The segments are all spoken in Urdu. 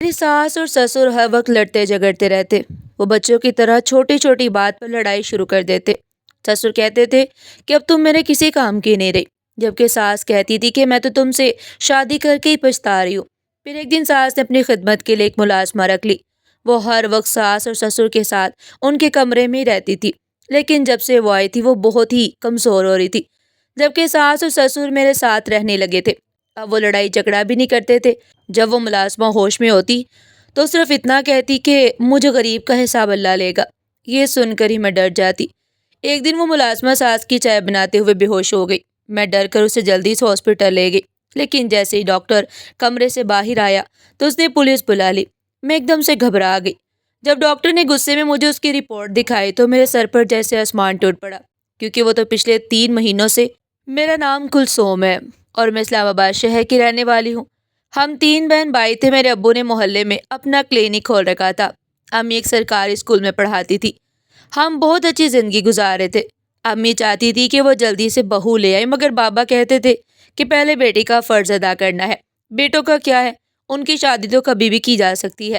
میری ساس اور سسر ہر وقت لڑتے جھگڑتے رہتے۔ وہ بچوں کی طرح چھوٹی چھوٹی بات پر لڑائی شروع کر دیتے۔ سسر کہتے تھے کہ اب تم میرے کسی کام کی نہیں رہی، جبکہ ساس کہتی تھی کہ میں تو تم سے شادی کر کے ہی پچھتا رہی ہوں۔ پھر ایک دن ساس نے اپنی خدمت کے لیے ایک ملازمہ رکھ لی۔ وہ ہر وقت ساس اور سسر کے ساتھ ان کے کمرے میں ہی رہتی تھی، لیکن جب سے وہ آئی تھی وہ بہت ہی کمزور ہو رہی تھی، جبکہ ساس اور سسر میرے ساتھ رہنے لگے تھے۔ اب وہ لڑائی جھگڑا بھی نہیں کرتے تھے۔ جب وہ ملازمہ ہوش میں ہوتی تو صرف اتنا کہتی کہ مجھے غریب کا حساب اللہ لے گا۔ یہ سن کر ہی میں ڈر جاتی۔ ایک دن وہ ملازمہ ساس کی چائے بناتے ہوئے بے ہوش ہو گئی۔ میں ڈر کر اسے جلدی سے ہاسپٹل لے گئی، لیکن جیسے ہی ڈاکٹر کمرے سے باہر آیا تو اس نے پولیس بلا لی۔ میں ایک دم سے گھبرا گئی۔ جب ڈاکٹر نے غصے میں مجھے اس کی رپورٹ دکھائی تو میرے سر پر جیسے آسمان ٹوٹ پڑا، کیونکہ وہ تو پچھلے 3 مہینوں سے میرا نام کلثوم ہے اور میں اسلام آباد شہر کی رہنے والی ہوں۔ ہم 3 بہن بھائی تھے۔ میرے ابو نے محلے میں اپنا کلینک کھول رکھا تھا۔ امی ایک سرکاری اسکول میں پڑھاتی تھی۔ ہم بہت اچھی زندگی گزار رہے تھے۔ امی چاہتی تھی کہ وہ جلدی سے بہو لے آئے، مگر بابا کہتے تھے کہ پہلے بیٹی کا فرض ادا کرنا ہے۔ بیٹوں کا کیا ہے، ان کی شادی تو کبھی بھی کی جا سکتی ہے،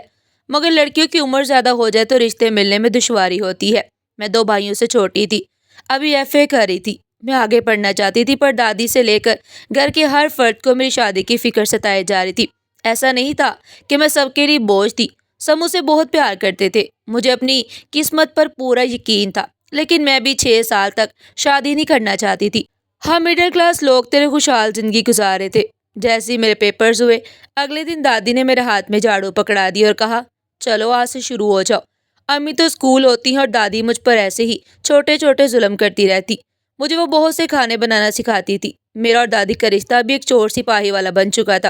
مگر لڑکیوں کی عمر زیادہ ہو جائے تو رشتے ملنے میں دشواری ہوتی ہے۔ میں 2 بھائیوں سے چھوٹی تھی، ابھی FA کر رہی تھی۔ میں آگے پڑھنا چاہتی تھی، پر دادی سے لے کر گھر کے ہر فرد کو میری شادی کی فکر ستائے جا رہی تھی۔ ایسا نہیں تھا کہ میں سب کے لیے بوجھ تھی، سب مجھ سے بہت پیار کرتے تھے، مجھے اپنی قسمت پر پورا یقین تھا، لیکن میں بھی 6 سال تک شادی نہیں کرنا چاہتی تھی۔ ہم مڈل کلاس لوگ تیرے خوشحال زندگی گزار رہے تھے۔ جیسے ہی میرے پیپرز ہوئے، اگلے دن دادی نے میرے ہاتھ میں جھاڑو پکڑا دی اور کہا، چلو آج سے شروع ہو جاؤ۔ امی تو اسکول ہوتی ہیں اور دادی مجھ پر ایسے ہی چھوٹے چھوٹے ظلم کرتی رہتی۔ مجھے وہ بہت سے کھانے بنانا سکھاتی تھی۔ میرا اور دادی کا رشتہ بھی ایک چور سپاہی والا بن چکا تھا۔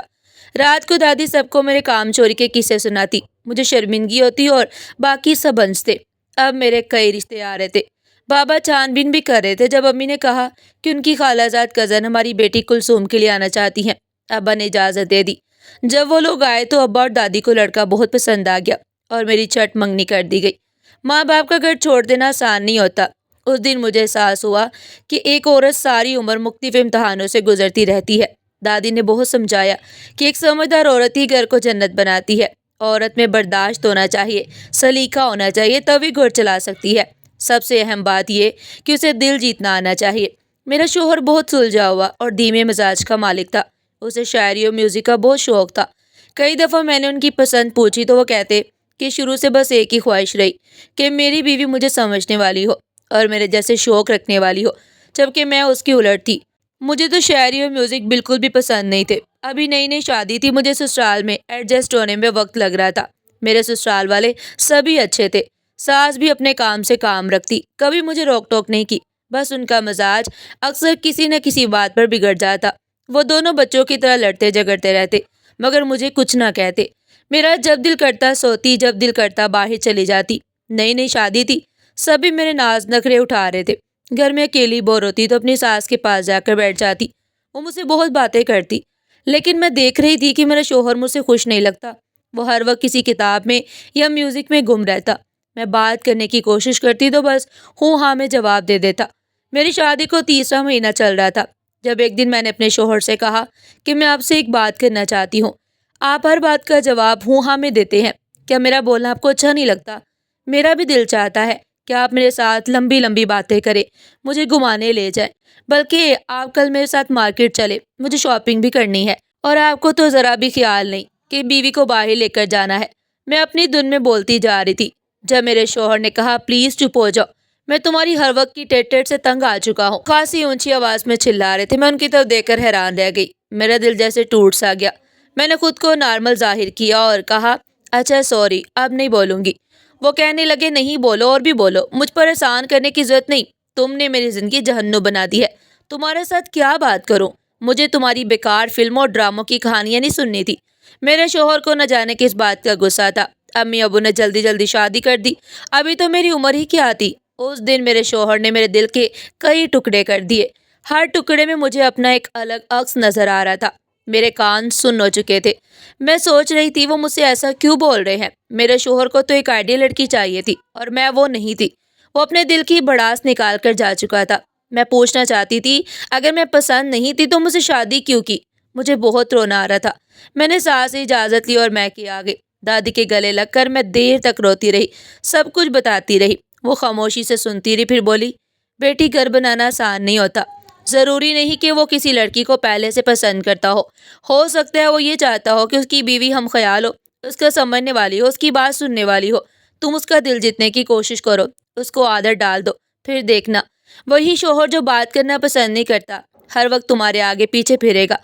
رات کو دادی سب کو میرے کام چوری کے قصے سناتی، مجھے شرمندگی ہوتی اور باقی سب ہنستے۔ اب میرے کئی رشتے آ رہے تھے۔ بابا چھان بین بھی کر رہے تھے جب امی نے کہا کہ ان کی خالہ زاد کزن ہماری بیٹی کلثوم کے لیے آنا چاہتی ہیں۔ ابا نے اجازت دے دی۔ جب وہ لوگ آئے تو ابا اور دادی کو لڑکا بہت پسند آ گیا اور میری چھٹ منگنی کر دی گئی۔ ماں باپ کا گھر چھوڑ دینا آسان نہیں ہوتا۔ اس دن مجھے احساس ہوا کہ ایک عورت ساری عمر مختلف امتحانوں سے گزرتی رہتی ہے۔ دادی نے بہت سمجھایا کہ ایک سمجھدار عورت ہی گھر کو جنت بناتی ہے۔ عورت میں برداشت ہونا چاہیے، سلیقہ ہونا چاہیے، تبھی گھر چلا سکتی ہے۔ سب سے اہم بات یہ کہ اسے دل جیتنا آنا چاہیے۔ میرا شوہر بہت سلجھا ہوا اور دھیمے مزاج کا مالک تھا۔ اسے شاعری اور میوزک کا بہت شوق تھا۔ کئی دفعہ میں نے ان کی پسند پوچھی تو وہ کہتے کہ شروع سے بس ایک ہی خواہش رہی کہ میری بیوی مجھے سمجھنے والی ہو اور میرے جیسے شوق رکھنے والی ہو، جبکہ میں اس کی الٹ تھی۔ مجھے تو شاعری اور میوزک بالکل بھی پسند نہیں تھے۔ ابھی نئی نئی شادی تھی، مجھے سسرال میں ایڈجسٹ ہونے میں وقت لگ رہا تھا۔ میرے سسرال والے سبھی اچھے تھے۔ ساس بھی اپنے کام سے کام رکھتی، کبھی مجھے روک ٹوک نہیں کی، بس ان کا مزاج اکثر کسی نہ کسی بات پر بگڑ جاتا۔ وہ دونوں بچوں کی طرح لڑتے جھگڑتے رہتے، مگر مجھے کچھ نہ کہتے۔ میرا جب دل کرتا سوتی، جب دل کرتا باہر چلی جاتی۔ نئی نئی شادی تھی، سبھی میرے ناز نخرے اٹھا رہے تھے۔ گھر میں اکیلی بور ہوتی تو اپنی ساس کے پاس جا کر بیٹھ جاتی۔ وہ مجھ سے بہت باتیں کرتی، لیکن میں دیکھ رہی تھی کہ میرا شوہر مجھ سے خوش نہیں لگتا۔ وہ ہر وقت کسی کتاب میں یا میوزک میں گم رہتا۔ میں بات کرنے کی کوشش کرتی تو بس ہوں ہاں میں جواب دے دیتا۔ میری شادی کو 3واں مہینہ چل رہا تھا جب ایک دن میں نے اپنے شوہر سے کہا کہ میں آپ سے ایک بات کرنا چاہتی ہوں۔ آپ ہر بات کا جواب ہوں ہاں میں دیتے ہیں، کیا میرا بولنا آپ کو اچھا نہیں لگتا؟ میرا بھی دل چاہتا ہے کہ آپ میرے ساتھ لمبی لمبی باتیں کریں، مجھے گھمانے لے جائیں، بلکہ آپ کل میرے ساتھ مارکیٹ چلے، مجھے شاپنگ بھی کرنی ہے۔ اور آپ کو تو ذرا بھی خیال نہیں کہ بیوی کو باہر لے کر جانا ہے۔ میں اپنی دھن میں بولتی جا رہی تھی جب میرے شوہر نے کہا، پلیز چپ ہو جاؤ، میں تمہاری ہر وقت کی ٹیٹ ٹیٹ سے تنگ آ چکا ہوں۔ خاصی اونچی آواز میں چلا رہے تھے۔ میں ان کی طرف دیکھ کر حیران رہ گئی۔ میرا دل جیسے ٹوٹ سا گیا۔ میں نے خود کو نارمل ظاہر کیا اور کہا، اچھا سوری، اب نہیں بولوں گی۔ وہ کہنے لگے، نہیں بولو اور بھی بولو، مجھ پر احسان کرنے کی ضرورت نہیں، تم نے میری زندگی جہنم بنا دی ہے، تمہارے ساتھ کیا بات کروں، مجھے تمہاری بیکار فلموں اور ڈراموں کی کہانیاں نہیں سننی تھی۔ میرے شوہر کو نہ جانے کس بات کا غصہ تھا۔ امی ابو نے جلدی جلدی شادی کر دی، ابھی تو میری عمر ہی کیا تھی۔ اس دن میرے شوہر نے میرے دل کے کئی ٹکڑے کر دیے۔ ہر ٹکڑے میں مجھے اپنا ایک الگ عکس نظر آ رہا تھا۔ میرے کان سن ہو چکے تھے۔ میں سوچ رہی تھی وہ مجھ سے ایسا کیوں بول رہے ہیں؟ میرے شوہر کو تو ایک آئیڈیل لڑکی چاہیے تھی اور میں وہ نہیں تھی۔ وہ اپنے دل کی بڑاس نکال کر جا چکا تھا۔ میں پوچھنا چاہتی تھی، اگر میں پسند نہیں تھی تو مجھ سے شادی کیوں کی؟ مجھے بہت رونا آ رہا تھا۔ میں نے ساس سے اجازت لی اور میں کے آ گئی۔ دادی کے گلے لگ کر میں دیر تک روتی رہی، سب کچھ بتاتی رہی۔ وہ خاموشی سے سنتی رہی، پھر بولی، بیٹی گھر بنانا آسان نہیں ہوتا، ضروری نہیں کہ وہ کسی لڑکی کو پہلے سے پسند کرتا ہو سکتا ہے وہ یہ چاہتا ہو کہ اس کی بیوی ہم خیال ہو، اس کا سمجھنے والی ہو، اس کی بات سننے والی ہو۔ تم اس کا دل جیتنے کی کوشش کرو، اس کو عادت ڈال دو، پھر دیکھنا وہی شوہر جو بات کرنا پسند نہیں کرتا ہر وقت تمہارے آگے پیچھے پھرے گا۔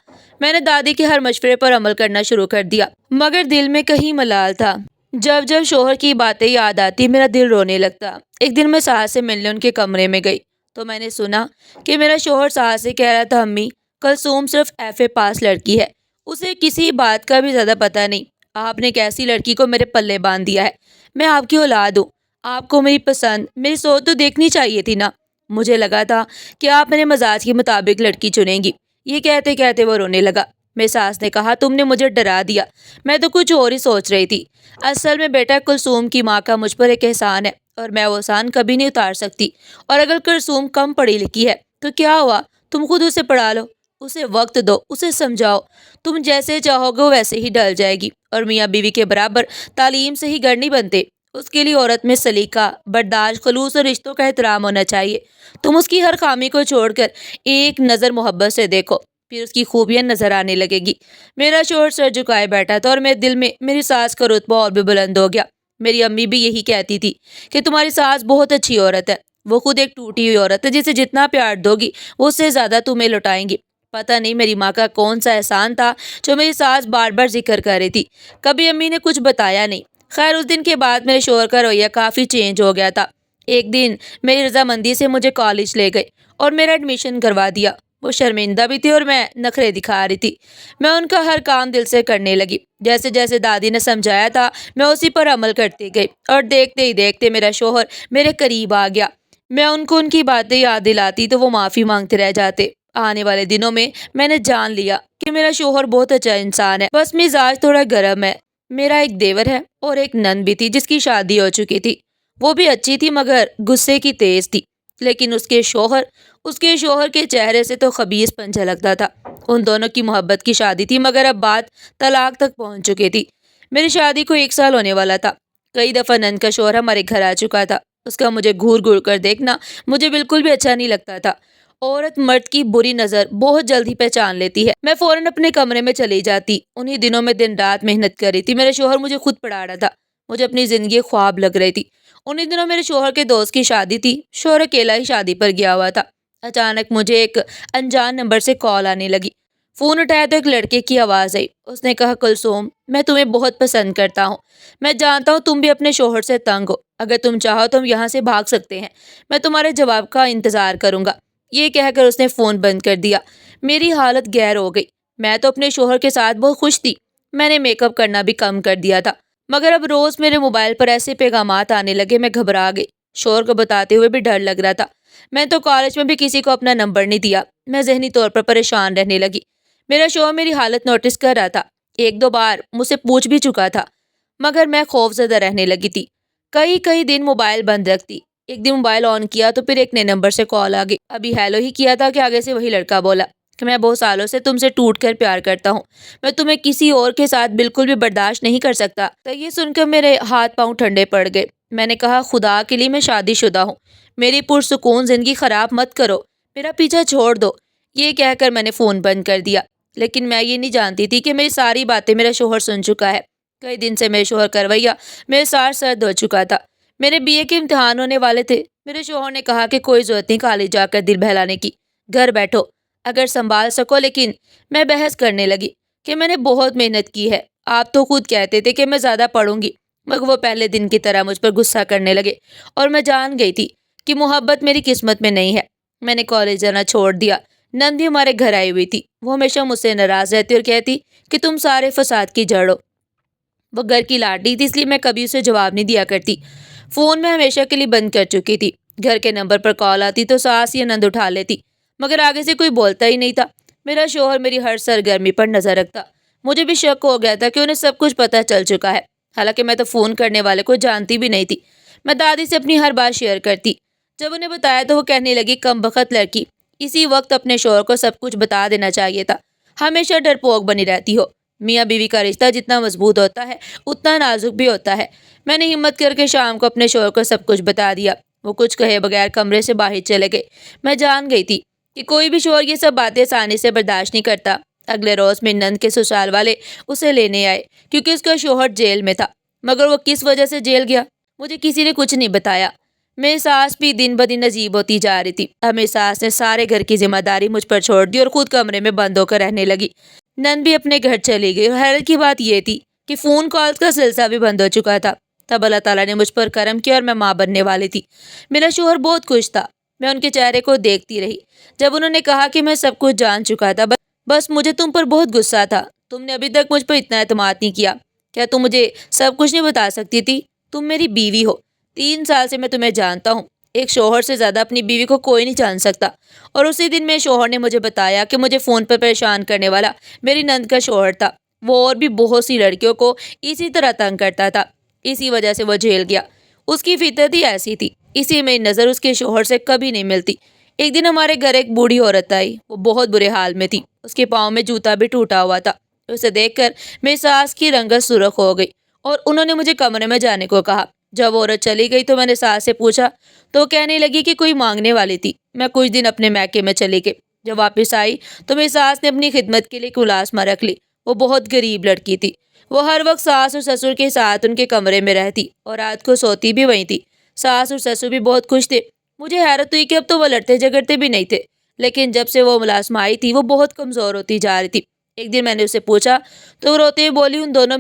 میں نے دادی کے ہر مشورے پر عمل کرنا شروع کر دیا، مگر دل میں کہیں ملال تھا۔ جب جب شوہر کی باتیں یاد آتی میرا دل رونے لگتا۔ ایک دن میں ساس سے ملنے ان کے کمرے میں گئی تو میں نے سنا کہ میرا شوہر ساس سے کہہ رہا تھا، امی کلثوم صرف ایف اے پاس لڑکی ہے، اسے کسی بات کا بھی زیادہ پتہ نہیں۔ آپ نے کیسی لڑکی کو میرے پلے باندھ دیا ہے، میں آپ کی اولاد ہوں، آپ کو میری پسند میری سوچ تو دیکھنی چاہیے تھی نا۔ مجھے لگا تھا کہ آپ میرے مزاج کے مطابق لڑکی چنیں گی۔ یہ کہتے کہتے وہ رونے لگا۔ میری ساس نے کہا، تم نے مجھے ڈرا دیا، میں تو کچھ اور ہی سوچ رہی تھی۔ اصل میں بیٹا کلثوم کی ماں کا مجھ پر ایک احسان ہے اور میں وہ احسان کبھی نہیں اتار سکتی۔ اور اگر کلثوم کم پڑھی لکھی ہے تو کیا ہوا، تم خود اسے پڑھا لو، اسے وقت دو، اسے سمجھاؤ، تم جیسے چاہو گے وہ ویسے ہی ڈل جائے گی۔ اور میاں بیوی کے برابر تعلیم سے ہی گھر نہیں بنتے، اس کے لیے عورت میں سلیقہ، برداشت، خلوص اور رشتوں کا احترام ہونا چاہیے۔ تم اس کی ہر خامی کو چھوڑ کر ایک نظر محبت سے دیکھو، پھر اس کی خوبیاں نظر آنے لگے گی۔ میرا شوہر سر جھکائے بیٹھا تھا اور میرے دل میں میری ساس کا رتبہ اور بھی بلند ہو گیا۔ میری امی بھی یہی کہتی تھی کہ تمہاری ساس بہت اچھی عورت ہے، وہ خود ایک ٹوٹی ہوئی عورت ہے، جسے جتنا پیار دو گی وہ اس سے زیادہ تمہیں لوٹائیں گی۔ پتہ نہیں میری ماں کا کون سا احسان تھا جو میری ساس بار بار ذکر کر رہی تھی، کبھی امی نے کچھ بتایا نہیں۔ خیر اس دن کے بعد میرے شوہر کا رویہ کافی چینج ہو گیا تھا۔ ایک دن میری رضامندی سے مجھے کالج لے گئے اور میرا ایڈمیشن کروا دیا۔ وہ شرمندہ بھی تھی اور میں نخرے دکھا رہی تھی۔ میں ان کا ہر کام دل سے کرنے لگی، جیسے جیسے دادی نے سمجھایا تھا میں اسی پر عمل کرتی گئی، اور دیکھتے ہی دیکھتے میرا شوہر میرے قریب آ گیا۔ میں ان کو ان کی باتیں یاد دلاتی تو وہ معافی مانگتے رہ جاتے۔ آنے والے دنوں میں نے جان لیا کہ میرا شوہر بہت اچھا انسان ہے، بس مزاج تھوڑا گرم ہے۔ میرا ایک دیور ہے اور ایک نند بھی تھی جس کی شادی ہو چکی تھی، وہ بھی اچھی تھی مگر غصے کی تیز تھی۔ لیکن اس کے شوہر کے چہرے سے تو خبیث پن جھلکتا تھا۔ ان دونوں کی محبت کی شادی تھی مگر اب بات طلاق تک پہنچ چکی تھی۔ میری شادی کو 1 سال ہونے والا تھا۔ کئی دفعہ نند کا شوہر ہمارے گھر آ چکا تھا، اس کا مجھے گھور گھور کر دیکھنا مجھے بالکل بھی اچھا نہیں لگتا تھا۔ عورت مرد کی بری نظر بہت جلدی پہچان لیتی ہے۔ میں فوراً اپنے کمرے میں چلی جاتی۔ انہی دنوں میں دن رات محنت کر رہی تھی، میرے شوہر مجھے خود پڑھا رہا تھا، مجھے اپنی زندگی خواب لگ رہی تھی۔ انہی دنوں میرے شوہر کے دوست کی شادی تھی، شوہر اکیلا ہی شادی پر گیا ہوا تھا۔ اچانک مجھے ایک انجان نمبر سے کال آنے لگی۔ فون اٹھایا تو ایک لڑکے کی آواز آئی۔ اس نے کہا، کلثوم میں تمہیں بہت پسند کرتا ہوں، میں جانتا ہوں تم بھی اپنے شوہر سے تنگ ہو، اگر تم چاہو تو ہم یہاں سے بھاگ سکتے ہیں، میں تمہارے جواب کا انتظار کروں گا۔ یہ کہہ کر اس نے فون بند کر دیا۔ میری حالت گیر ہو گئی۔ میں تو اپنے شوہر کے ساتھ بہت خوش تھی، میں نے میک اپ کرنا بھی کم کر دیا تھا، مگر اب روز میرے موبائل پر ایسے پیغامات آنے لگے، میں گھبرا گئی۔ شوہر کو بتاتے ہوئے بھی ڈر لگ رہا تھا۔ میں تو کالج میں بھی کسی کو اپنا نمبر نہیں دیا، میں ذہنی طور پر پریشان رہنے لگی۔ میرا شوہر میری حالت نوٹس کر رہا تھا، 1-2 بار مجھ سے پوچھ بھی چکا تھا، مگر میں خوف زدہ رہنے لگی تھی۔ کئی دن موبائل بند رکھتی، ایک دن موبائل آن کیا تو پھر ایک نئے نمبر سے کال آ گئی۔ ابھی ہیلو ہی کیا تھا کہ آگے سے وہی لڑکا بولا کہ میں بہت سالوں سے تم سے ٹوٹ کر پیار کرتا ہوں، میں تمہیں کسی اور کے ساتھ بالکل بھی برداشت نہیں کر سکتا۔ تو یہ سن کر میرے ہاتھ پاؤں ٹھنڈے پڑ گئے۔ میں نے کہا، خدا کے لیے میں شادی شدہ ہوں، میری پرسکون زندگی خراب مت کرو، میرا پیچھا چھوڑ دو۔ یہ کہہ کر میں نے فون بند کر دیا، لیکن میں یہ نہیں جانتی تھی کہ میری ساری باتیں میرا شوہر سن چکا ہے۔ کئی دن سے میرے شوہر کا رویہ میرے سار سرد ہو چکا تھا۔ میرے BA کے امتحان ہونے والے تھے۔ میرے شوہر نے کہا کہ کوئی ضرورت نہیں کالج جا کر دل بہلانے کی، گھر بیٹھو اگر سنبھال سکو۔ لیکن میں بحث کرنے لگی کہ میں نے بہت محنت کی ہے، آپ تو خود کہتے تھے کہ میں زیادہ پڑھوں گی، مگر وہ پہلے دن کی طرح مجھ پر غصہ کرنے لگے، اور میں جان گئی تھی کہ محبت میری قسمت میں نہیں ہے۔ میں نے کالج جانا چھوڑ دیا۔ نند بھی ہمارے گھر آئی ہوئی تھی، وہ ہمیشہ مجھ سے ناراض رہتی اور کہتی کہ تم سارے فساد کی جڑ ہو۔ وہ گھر کی لاڈلی تھی، اس لیے میں کبھی اسے جواب نہیں دیا کرتی۔ فون میں ہمیشہ کے لیے بند کر چکی تھی۔ گھر کے نمبر پر کال آتی تو ساس یا نند اٹھا لیتی، مگر آگے سے کوئی بولتا ہی نہیں تھا۔ میرا شوہر میری ہر سرگرمی پر نظر رکھتا۔ مجھے بھی شک ہو گیا تھا کہ انہیں سب کچھ پتہ چل چکا ہے، حالانکہ میں تو فون کرنے والے کو جانتی بھی نہیں تھی۔ میں دادی سے اپنی ہر بات شیئر کرتی۔ جب انہیں بتایا تو وہ کہنے لگی، کم بخت لڑکی، اسی وقت اپنے شوہر کو سب کچھ بتا دینا چاہیے تھا، ہمیشہ ڈرپوک بنی رہتی ہو، میاں بیوی کا رشتہ جتنا مضبوط ہوتا ہے اتنا نازک بھی ہوتا ہے۔ میں نے ہمت کر کے شام کو اپنے شوہر کو سب کچھ بتا دیا۔ وہ کچھ کہے بغیر کمرے سے باہر چلے گئے۔ میں جان گئی تھی کہ کوئی بھی شوہر یہ سب باتیں آسانی سے برداشت نہیں کرتا۔ اگلے روز میری نند کے سسرال والے اسے لینے آئے کیونکہ اس کا شوہر جیل میں تھا، مگر وہ کس وجہ سے جیل گیا مجھے کسی نے کچھ نہیں بتایا۔ میری ساس بھی دن بدن عجیب ہوتی جا رہی تھی۔ اب میری ساس نے سارے گھر کی ذمہ داری مجھ پر چھوڑ دی اور خود کمرے میں بند ہو کر رہنے لگی۔ نند بھی اپنے گھر چلی گئی اور حیرت کی بات یہ تھی کہ فون کالز کا سلسلہ بھی بند ہو چکا تھا۔ تب اللہ تعالیٰ نے مجھ پر کرم کیا اور میں ماں بننے والی تھی۔ میرا شوہر بہت خوش تھا۔ میں ان کے چہرے کو دیکھتی رہی جب انہوں نے کہا کہ میں سب کچھ جان چکا تھا، بس مجھے تم پر بہت غصہ تھا۔ تم نے ابھی تک مجھ پر اتنا اعتماد نہیں کیا۔ کیا تم مجھے سب کچھ نہیں بتا سکتی تھی؟ تم میری بیوی ہو، 3 سال سے میں تمہیں جانتا ہوں۔ ایک شوہر سے زیادہ اپنی بیوی کو کوئی نہیں جان سکتا۔ اور اسی دن میرے شوہر نے مجھے بتایا کہ مجھے فون پر پریشان کرنے والا میری نند کا شوہر تھا۔ وہ اور بھی بہت سی لڑکیوں کو اسی طرح تنگ کرتا تھا، اسی وجہ سے وہ جیل گیا۔ اس کی فطرت ہی ایسی تھی، اسی میں نظر اس کے شوہر سے کبھی نہیں ملتی۔ ایک دن ہمارے گھر ایک بوڑھی عورت آئی۔ وہ بہت برے حال میں تھی، اس کے پاؤں میں جوتا بھی ٹوٹا ہوا تھا۔ اسے دیکھ کر میری ساس کی رنگت سرخ ہو گئی اور انہوں نے مجھے کمرے میں جانے کو کہا۔ جب وہ عورت چلی گئی تو میں نے ساس سے پوچھا تو وہ کہنے لگی کہ کوئی مانگنے والی تھی۔ میں کچھ دن اپنے میکے میں چلی گئی۔ جب واپس آئی تو میری ساس نے اپنی خدمت کے لیے ایک ملازمہ رکھ لی۔ وہ بہت غریب لڑکی تھی۔ وہ ہر وقت ساس اور سسر کے ساتھ ان کے کمرے میں رہتی اور رات کو سوتی بھی وہیں تھی۔ ساس اور سسر بھی بہت خوش تھے۔ مجھے حیرت ہوئی کہ اب تو وہ لڑتے جھگڑتے بھی نہیں تھے، لیکن جب سے وہ ملازمہ آئی تھی وہ بہت کمزور ہوتی جا رہی تھی۔ ایک دن میں نے اسے پوچھا تو وہ روتے ہوئے بولی ان دونوں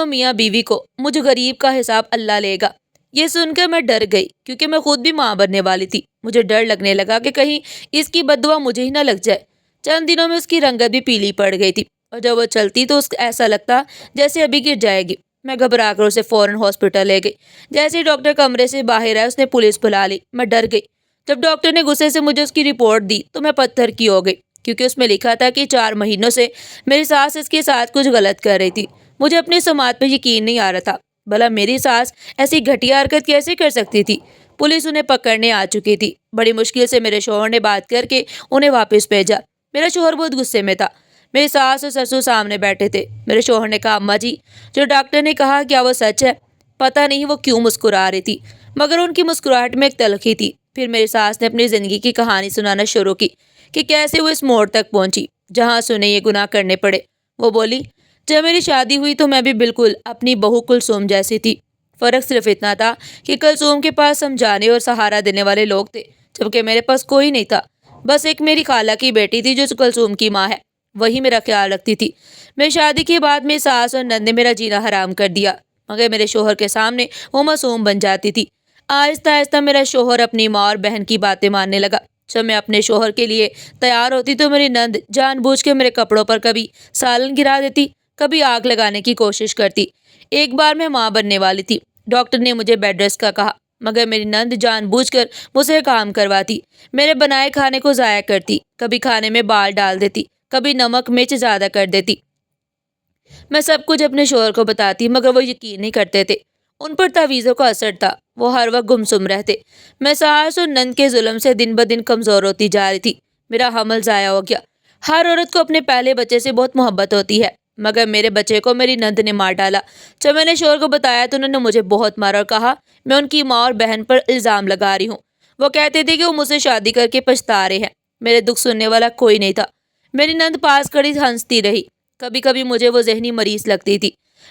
میاں بیوی کو مجھے غریب کا حساب اللہ لے گا۔ یہ سن کر میں ڈر گئی کیونکہ میں خود بھی ماں بننے والی تھی۔ مجھے ڈر لگنے لگا کہ کہیں اس کی بددعا مجھے ہی نہ لگ جائے۔ چند دنوں میں اس کی رنگت بھی پیلی پڑ گئی تھی اور جب وہ چلتی تو اس کو ایسا لگتا جیسے ابھی گر جائے گی۔ میں گھبرا کر اسے فوراً ہاسپٹل لے گئی۔ جیسے ہی ڈاکٹر کمرے سے باہر آئے اس نے پولیس بلا لی۔ میں ڈر گئی۔ جب ڈاکٹر نے غصے سے مجھے اس کی رپورٹ دی تو میں پتھر کی ہو گئی کیونکہ اس میں لکھا تھا کہ 4 مہینوں سے میری ساس اس کے ساتھ کچھ غلط کر رہی تھی۔ مجھے اپنی سماعت پہ یقین نہیں آ رہا تھا۔ بھلا میری ساس ایسی گھٹیا حرکت کیسے کر سکتی تھی؟ پولیس انہیں پکڑنے آ چکی تھی۔ بڑی مشکل سے میرے شوہر نے بات کر کے انہیں واپس بھیجا۔ میرا شوہر بہت غصے میں تھا۔ میری ساس اور سسر سامنے بیٹھے تھے۔ میرے شوہر نے کہا اماں جی، جو ڈاکٹر نے کہا کیا وہ سچ ہے؟ پتہ نہیں وہ کیوں مسکرا رہی تھی، مگر ان کی مسکراہٹ میں ایک تلخی تھی۔ پھر میری ساس نے اپنی زندگی کی کہانی سنانا شروع کی کہ کیسے وہ اس موڑ تک پہنچی جہاں سے انہیں یہ گناہ کرنے پڑے۔ وہ بولی جب میری شادی ہوئی تو میں بھی بالکل اپنی بہو کلثوم جیسی تھی۔ فرق صرف اتنا تھا کہ کلثوم کے پاس سمجھانے اور سہارا دینے والے لوگ تھے، جبکہ میرے پاس کوئی نہیں تھا۔ بس ایک میری خالہ کی بیٹی تھی جو کلثوم کی ماں ہے، وہی میرا خیال رکھتی تھی۔ میری شادی کے بعد میری ساس اور نند نے میرا جینا حرام کر دیا، مگر میرے شوہر کے سامنے وہ معصوم بن جاتی تھی۔ آہستہ آہستہ میرا شوہر اپنی ماں اور بہن کی باتیں ماننے لگا۔ جب میں اپنے شوہر کے لیے تیار ہوتی تو میری نند جان بوجھ کے میرے کپڑوں پر کبھی سالن گرا دیتی، کبھی آگ لگانے کی کوشش کرتی۔ ایک بار میں ماں بننے والی تھی۔ ڈاکٹر نے مجھے بیڈ ریسٹ کا کہا، مگر میری نند جان بوجھ کر مجھ سے کام کرواتی، میرے بنائے کھانے کو ضائع کرتی، کبھی کھانے میں بال ڈال دیتی، کبھی نمک مرچ زیادہ کر دیتی۔ میں سب کچھ اپنے شوہر کو بتاتی مگر وہ یقین نہیں کرتے تھے۔ ان پر تعویذوں کا اثر تھا، وہ ہر وقت گمسم رہتے۔ میں ساس اور نند کے ظلم سے دن بدن کمزور ہوتی جا رہی تھی۔ میرا حمل ضائع ہو گیا۔ ہر عورت کو اپنے پہلے بچے سے بہت محبت ہوتی ہے، مگر میرے بچے کو میری نند نے مار ڈالا۔ جب میں نے شوہر کو بتایا تو انہوں نے مجھے بہت مارا اور کہا میں ان کی ماں اور بہن پر الزام لگا رہی ہوں۔ وہ کہتے تھے کہ وہ مجھ سے شادی کر کے پچھتا رہے ہیں۔ میرے دکھ سننے والا کوئی نہیں تھا۔ میری نند پاس کھڑی ہنستی رہی۔ کبھی کبھی مجھے وہ ذہنی مریض لگتی تھی۔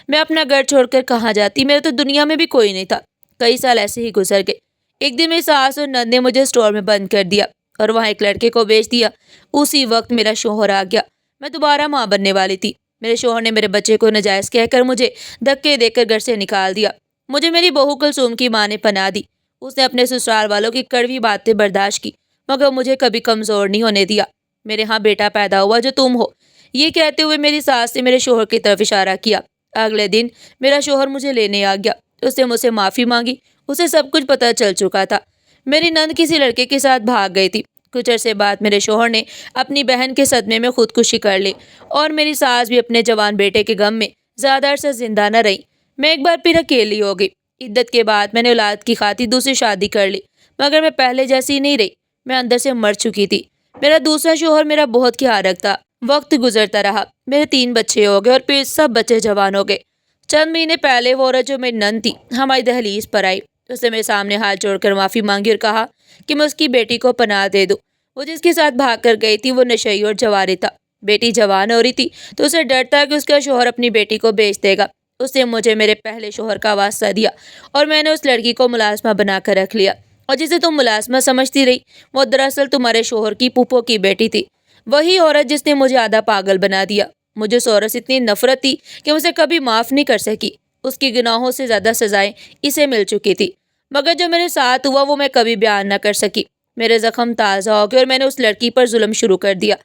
میں اپنا گھر چھوڑ کر کہاں جاتی، میرے تو دنیا میں بھی کوئی نہیں تھا۔ کئی سال ایسے ہی گزر گئے۔ ایک دن میری ساس اور نند نے مجھے اسٹور میں بند کر دیا اور وہاں ایک لڑکے کو بیچ دیا۔ اسی وقت میرا شوہر آ گیا۔ میں دوبارہ ماں بننے والی تھی۔ میرے شوہر نے میرے بچے کو ناجائز کہہ کر مجھے دھکے دے کر گھر سے نکال دیا۔ مجھے میری بہو کلثوم کی ماں نے پناہ دی۔ اس نے اپنے سسرال والوں کی کڑوی باتیں برداشت کی، مگر مجھے کبھی کمزور نہیں ہونے دیا۔ میرے ہاں بیٹا پیدا ہوا جو تم ہو، یہ کہتے ہوئے میری ساس نے میرے شوہر کی طرف اشارہ کیا۔ اگلے دن میرا شوہر مجھے لینے آ گیا۔ اس نے مجھ سے معافی مانگی۔ اسے سب کچھ پتہ چل چکا تھا۔ میری نند کسی لڑکے کے ساتھ بھاگ گئی تھی۔ کچھ عرصے بعد میرے شوہر نے اپنی بہن کے صدمے میں خودکشی کر لی اور میری ساس بھی اپنے جوان بیٹے کے غم میں زیادہ عرصہ زندہ نہ رہی۔ میں ایک بار پھر اکیلی ہو گئی۔ عدت کے بعد میں نے اولاد کی خاطر دوسری شادی کر لی، مگر میں پہلے جیسی نہیں رہی۔ میں اندر سے مر چکی تھی۔ میرا دوسرا شوہر میرا بہت خیال رکھتا، وقت گزرتا رہا، میرے 3 بچے ہو گئے اور پھر سب بچے جوان ہو گئے۔ چند مہینے پہلے وہ عورت جو میری نند تھی ہماری دہلیز پر آئی۔ اس نے میرے سامنے ہاتھ جوڑ کر معافی مانگی اور کہا کہ میں اس کی بیٹی کو پناہ دے دوں۔ وہ جس کے ساتھ بھاگ کر گئی تھی وہ نشئی اور جواری تھا۔ بیٹی جوان ہو رہی تھی تو اسے ڈر تھا کہ اس کا شوہر اپنی بیٹی کو بیچ دے گا۔ اس نے مجھے میرے پہلے شوہر کا واسطہ دیا اور میں نے اس لڑکی کو ملازمہ بنا کر رکھ لیا، اور جسے تم ملازمہ سمجھتی رہی وہ دراصل تمہارے شوہر کی پھوپھو کی بیٹی تھی، وہی عورت جس نے مجھے آدھا پاگل بنا دیا۔ مجھے اس عورت سے اتنی نفرت تھی کہ اسے کبھی معاف نہیں کر سکی۔ اس کی گناہوں سے زیادہ سزائیں اسے مل چکی تھی، مگر جو میرے ساتھ ہوا وہ میں کبھی بیان نہ کر سکی۔ میرے زخم تازہ ہو گئے اور میں نے اس لڑکی پر ظلم شروع کر دیا۔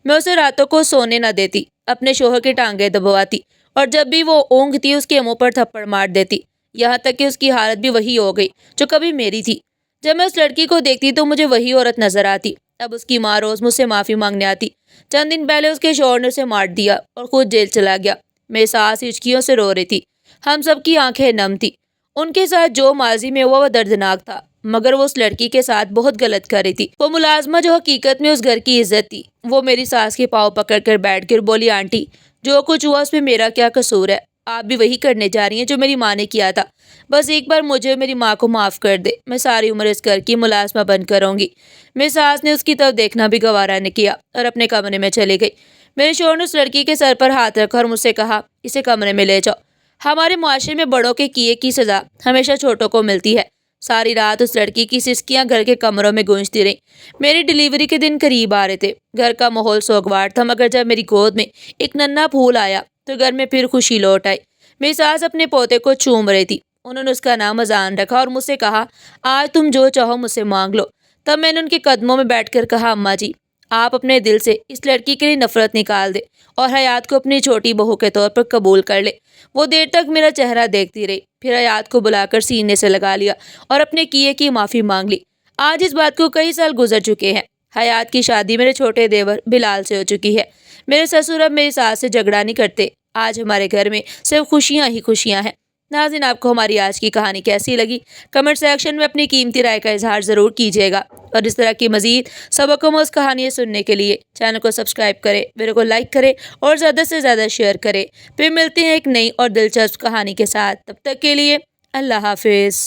میں اسے راتوں کو سونے نہ دیتی، اپنے شوہر کی ٹانگیں دبواتی، اور جب بھی وہ اونگتی اس کے منہ پر تھپڑ مار دیتی، یہاں تک کہ اس کی حالت بھی وہی ہو گئی جو کبھی میری تھی۔ جب میں اس لڑکی کو دیکھتی تو مجھے وہی عورت نظر آتی۔ اب اس کی ماں روز مجھ سے معافی مانگنے آتی۔ چند دن پہلے اس کے شوہر نے اسے مار دیا اور خود جیل چلا گیا۔ میری ساس ہچکیوں سے رو رہی تھی۔ ہم سب کی آنکھیں نم تھی۔ ان کے ساتھ جو ماضی میں ہوا وہ دردناک تھا، مگر وہ اس لڑکی کے ساتھ بہت غلط کر رہی تھی۔ وہ ملازمہ جو حقیقت میں اس گھر کی عزت تھی۔ وہ میری ساس کے پاؤں پکڑ کر بیٹھ کر بولی، آنٹی جو کچھ ہوا اس میں میرا کیا قصور ہے؟ آپ بھی وہی کرنے جا رہی ہیں جو میری ماں نے کیا تھا۔ بس ایک بار مجھے اور میری ماں کو معاف کر دے، میں ساری عمر اس گھر کی ملازمہ بن کر رہوں گی۔ میری ساس نے اس کی طرف دیکھنا بھی گوارا نہ کیا اور اپنے کمرے میں چلی گئی۔ میرے شوہر نے اس لڑکی کے سر پر ہاتھ رکھا اور مجھ سے کہا، اسے کمرے میں لے جاؤ۔ ہمارے معاشرے میں بڑوں کے کیے کی سزا ہمیشہ چھوٹوں کو ملتی ہے۔ ساری رات اس لڑکی کی سسکیاں گھر کے کمروں میں گونجتی رہیں۔ میری ڈیلیوری کے دن قریب آ رہے تھے۔ گھر کا ماحول سوگوار تھا، مگر جب میری گود میں ایک ننھا پھول آیا تو گھر میں پھر خوشی لوٹ آئی۔ میری ساس اپنے پوتے کو چوم رہی تھی۔ انہوں نے اس کا نام اذان رکھا اور مجھ سے کہا، آج تم جو چاہو مجھ سے مانگ لو۔ تب میں نے ان کے قدموں میں بیٹھ کر کہا، اماں جی آپ اپنے دل سے اس لڑکی کے لیے نفرت نکال دے اور حیات کو اپنی چھوٹی بہو کے طور پر قبول کر لے۔ وہ دیر تک میرا چہرہ دیکھتی رہی، پھر حیات کو بلا کر سینے سے لگا لیا اور اپنے کیے کی معافی مانگ لی۔ آج اس بات کو کئی سال گزر چکے ہیں۔ حیات کی شادی میرے چھوٹے دیور بلال سے ہو چکی ہے۔ میرے سسر اب میری ساس سے جھگڑا نہیں کرتے۔ آج ہمارے گھر میں صرف خوشیاں ہی خوشیاں ہیں۔ ناظرین، آپ کو ہماری آج کی کہانی کیسی لگی؟ کمنٹ سیکشن میں اپنی قیمتی رائے کا اظہار ضرور کیجیے گا، اور اس طرح کی مزید سبق آموز کہانیاں سننے کے لیے چینل کو سبسکرائب کریں، ویڈیو کو لائک کریں اور زیادہ سے زیادہ شیئر کریں۔ پھر ملتے ہیں ایک نئی اور دلچسپ کہانی کے ساتھ، تب تک کے لیے اللہ حافظ۔